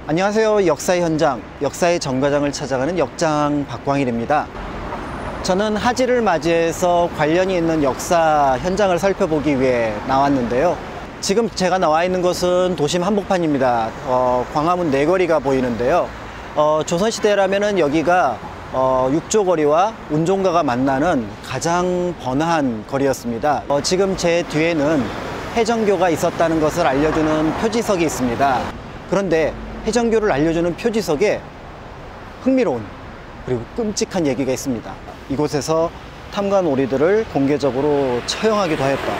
안녕하세요. 역사의 현장, 역사의 정거장을 찾아가는 역장 박광일입니다. 저는 하지를 맞이해서 관련이 있는 역사 현장을 살펴보기 위해 나왔는데요. 지금 제가 나와 있는 곳은 도심 한복판입니다. 광화문 내거리가 보이는데요. 조선시대라면은 여기가 육조거리와 운종가가 만나는 가장 번화한 거리였습니다. 지금 제 뒤에는 해정교가 있었다는 것을 알려주는 표지석이 있습니다. 그런데 해정교를 알려주는 표지석에 흥미로운 그리고 끔찍한 얘기가 있습니다. 이곳에서 탐관오리들을 공개적으로 처형하기도 하였다.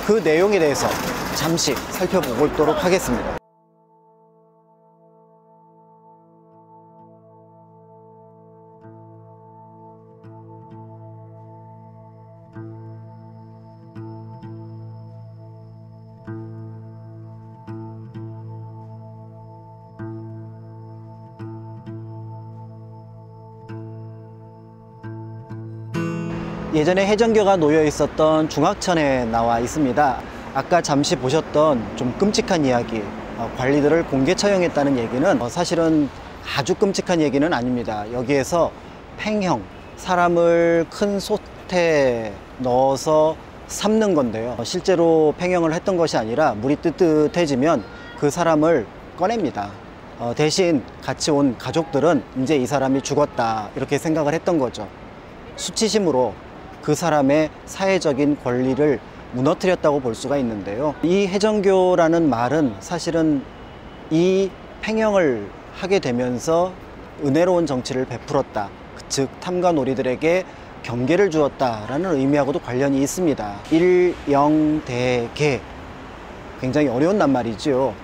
그 내용에 대해서 잠시 살펴보도록 하겠습니다. 예전에 해정교가 놓여 있었던 중학천에 나와 있습니다. 아까 잠시 보셨던 좀 끔찍한 이야기, 관리들을 공개 처형했다는 얘기는 사실은 아주 끔찍한 얘기는 아닙니다. 여기에서 팽형, 사람을 큰 솥에 넣어서 삶는 건데요. 실제로 팽형을 했던 것이 아니라 물이 뜨뜻해지면 그 사람을 꺼냅니다. 대신 같이 온 가족들은 이제 이 사람이 죽었다 이렇게 생각을 했던 거죠. 수치심으로 그 사람의 사회적인 권리를 무너뜨렸다고 볼 수가 있는데요. 이 해정교라는 말은 사실은 이 팽형을 하게 되면서 은혜로운 정치를 베풀었다, 즉 탐관오리들에게 경계를 주었다라는 의미하고도 관련이 있습니다. 일영대계, 굉장히 어려운 낱말이지요.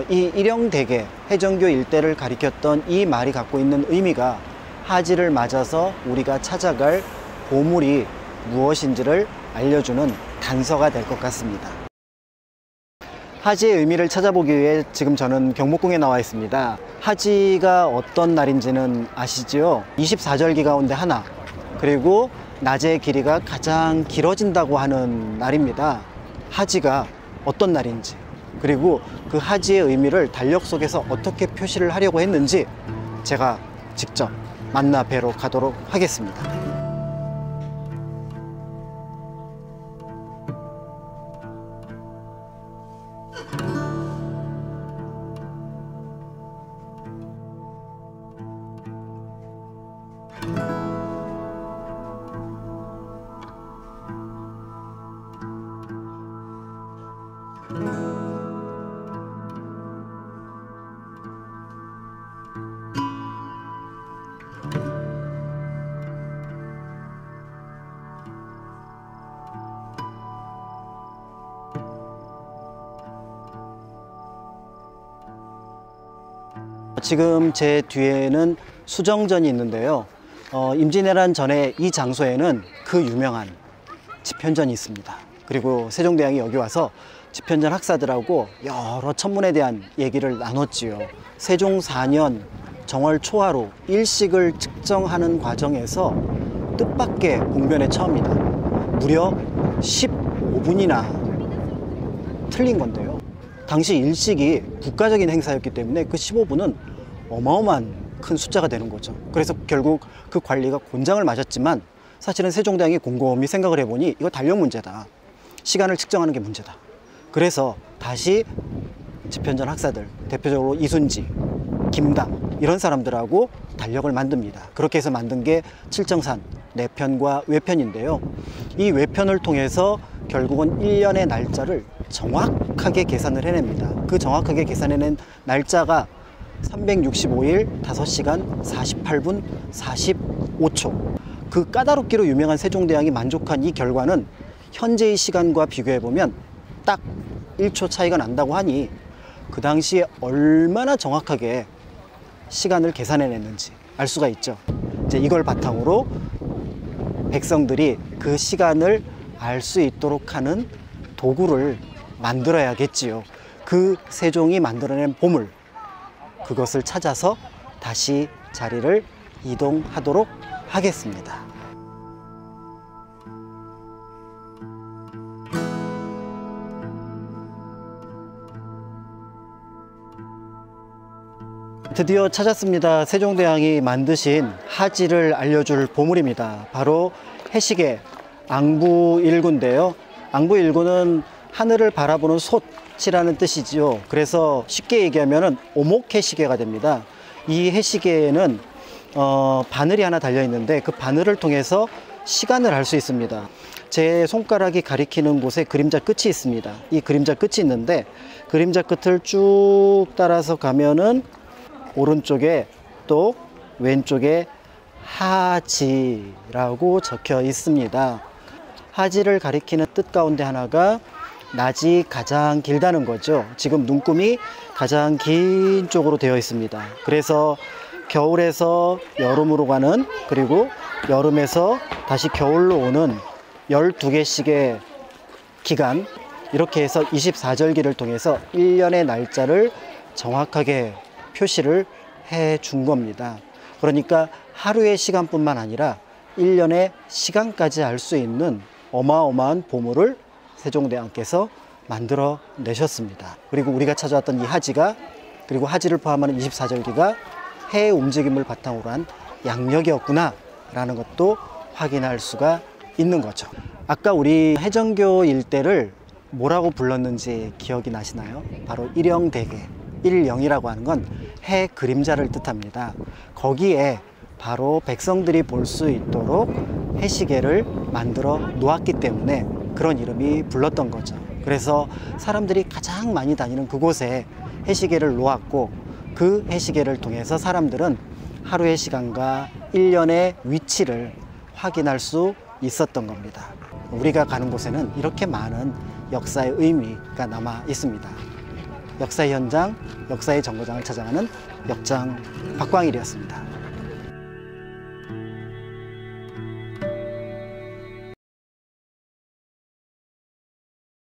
이 일영대계, 해정교 일대를 가리켰던 이 말이 갖고 있는 의미가 하지를 맞아서 우리가 찾아갈 보물이 무엇인지를 알려주는 단서가 될 것 같습니다. 하지의 의미를 찾아보기 위해 지금 저는 경복궁에 나와 있습니다. 하지가 어떤 날인지는 아시지요? 24절기 가운데 하나, 그리고 낮의 길이가 가장 길어진다고 하는 날입니다. 하지가 어떤 날인지, 그리고 그 하지의 의미를 달력 속에서 어떻게 표시를 하려고 했는지 제가 직접 만나 뵈러 가도록 하겠습니다. 지금 제 뒤에는 수정전이 있는데요. 임진왜란 전에 이 장소에는 그 유명한 집현전이 있습니다. 그리고 세종대왕이 여기 와서 집현전 학사들하고 여러 천문에 대한 얘기를 나눴지요. 세종 4년 정월 초하루 일식을 측정하는 과정에서 뜻밖의 공변에 처합니다. 무려 15분이나 틀린 건데요. 당시 일식이 국가적인 행사였기 때문에 그 15분은 어마어마한 큰 숫자가 되는 거죠. 그래서 결국 그 관리가 곤장을 맞았지만 사실은 세종대왕이 곰곰이 생각을 해보니 이거 달력 문제다, 시간을 측정하는 게 문제다. 그래서 다시 집현전 학사들, 대표적으로 이순지, 김담 이런 사람들하고 달력을 만듭니다. 그렇게 해서 만든 게 칠정산 내편과 외편인데요. 이 외편을 통해서 결국은 1년의 날짜를 정확하게 계산을 해냅니다. 그 정확하게 계산해낸 날짜가 365일 5시간 48분 45초. 그 까다롭기로 유명한 세종대왕이 만족한 이 결과는 현재의 시간과 비교해보면 딱 1초 차이가 난다고 하니 그 당시에 얼마나 정확하게 시간을 계산해냈는지 알 수가 있죠. 이제 이걸 바탕으로 백성들이 그 시간을 알 수 있도록 하는 도구를 만들어야겠지요. 그 세종이 만들어낸 보물, 그것을 찾아서 다시 자리를 이동하도록 하겠습니다. 드디어 찾았습니다. 세종대왕이 만드신 하지를 알려줄 보물입니다. 바로 해시계 앙부일구인데요. 앙부일구는 하늘을 바라보는 솥이라는 뜻이지요. 그래서 쉽게 얘기하면 오목해시계가 됩니다. 이 해시계에는 바늘이 하나 달려 있는데 그 바늘을 통해서 시간을 알 수 있습니다. 제 손가락이 가리키는 곳에 그림자 끝이 있습니다. 이 그림자 끝이 있는데 그림자 끝을 쭉 따라서 가면은 오른쪽에 또 왼쪽에 하지라고 적혀 있습니다. 하지를 가리키는 뜻 가운데 하나가 낮이 가장 길다는 거죠. 지금 눈금이 가장 긴 쪽으로 되어 있습니다. 그래서 겨울에서 여름으로 가는, 그리고 여름에서 다시 겨울로 오는 12개씩의 기간, 이렇게 해서 24절기를 통해서 1년의 날짜를 정확하게 표시를 해 준 겁니다. 그러니까 하루의 시간뿐만 아니라 1년의 시간까지 알 수 있는 어마어마한 보물을 세종대왕께서 만들어 내셨습니다. 그리고 우리가 찾아왔던 이 하지가, 그리고 하지를 포함하는 24절기가 해의 움직임을 바탕으로 한 양력이었구나 라는 것도 확인할 수가 있는 거죠. 아까 우리 해정교 일대를 뭐라고 불렀는지 기억이 나시나요? 바로 일영대계. 일영이라고 하는 건 해 그림자를 뜻합니다. 거기에 바로 백성들이 볼 수 있도록 해시계를 만들어 놓았기 때문에 그런 이름이 불렀던 거죠. 그래서 사람들이 가장 많이 다니는 그곳에 해시계를 놓았고, 그 해시계를 통해서 사람들은 하루의 시간과 1년의 위치를 확인할 수 있었던 겁니다. 우리가 가는 곳에는 이렇게 많은 역사의 의미가 남아 있습니다. 역사의 현장, 역사의 정거장을 찾아가는 역장 박광일이었습니다.